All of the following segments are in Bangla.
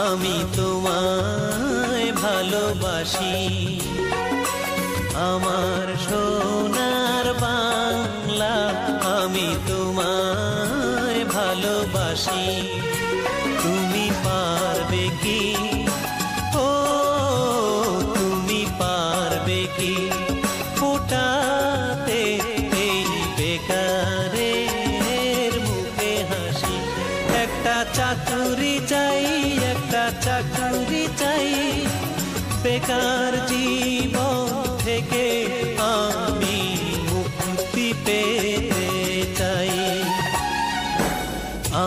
আমি তোমায় ভালোবাসি। আমার সোনার বাংলা, আমি তোমায় ভালোবাসি। তুমি পারবে কি, ও তুমি পারবে কি ফোটাতে এই বেকারের মুখে হাসি। একটা চাকুরি চাই, একটা চাকুরি চাই, বেকার জীবন থেকে আমি মুক্তি পেতে চাই।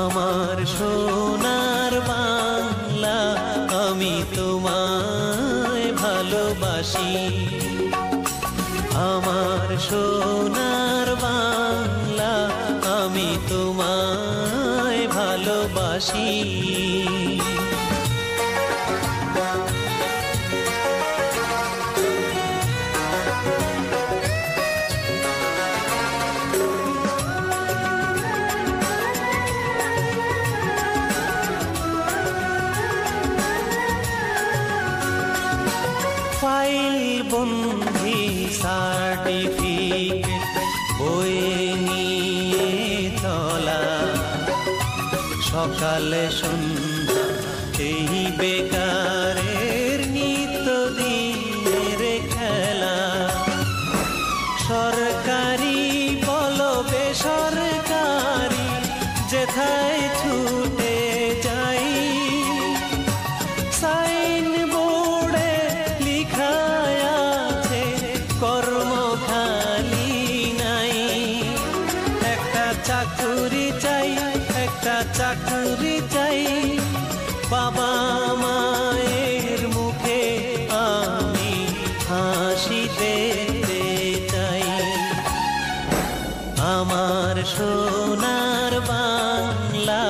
আমার সোনার বাংলা, আমি তোমায় ভালোবাসি। আমার সোনার বাংলা, আমি তোমায় ভালোবাসি। ফাইল বন্ধি সার্টিফিকেট বয়ে নিয়ে চলা, সকালে সন্ধ্যা এই বেকারের নিত্যদিনের খেলা। সরকারি বলো বেসরকারি, যেথায় ছুটে যাই, সাইন বোর্ডে লিখা আছে কর্ম খালি নাই। একটা চাকুরি চাই, একটা চাকুরি চাই, বাবা মায়ের মুখে আমি হাসি দিতে চাই। আমার সোনার বাংলা,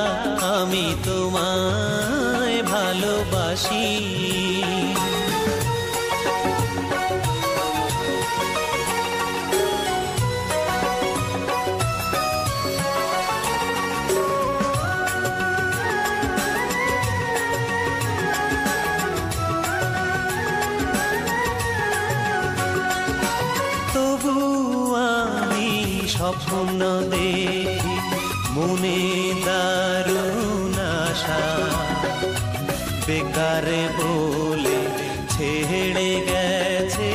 আমি তোমায় ভালোবাসি। তবু আমি স্বপ্ন দেখি মনে দারুণ আশা, বেকারে বলে ছেড়ে গেছে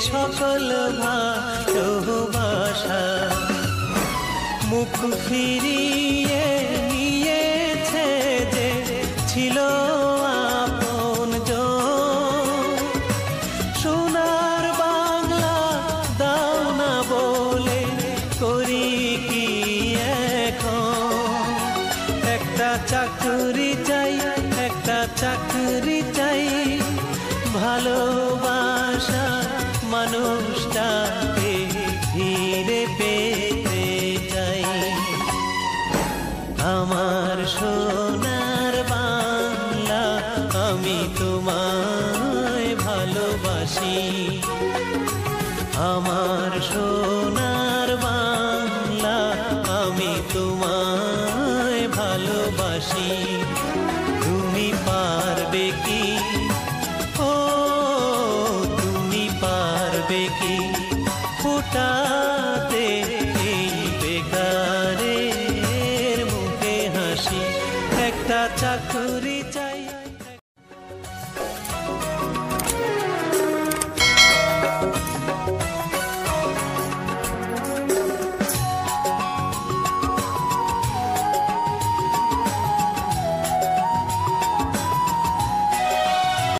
সকল ভালোবাসা। মুখ ফিরিয়ে নিয়েছে যে ছিল আপনজন, সোনার বাংলা দাও না বলে করি কি এখন। একটা চাকুরি চাই, একটা চাকুরি চাই, ভালোবাসা মানুষটাকে ফিরে পেতে চাই। আমার সোনার বাংলা, আমি তোমায় ভালোবাসি। আমার সোনার বাংলা, আমি তোমায় ভালোবাসি। তুমি পারবে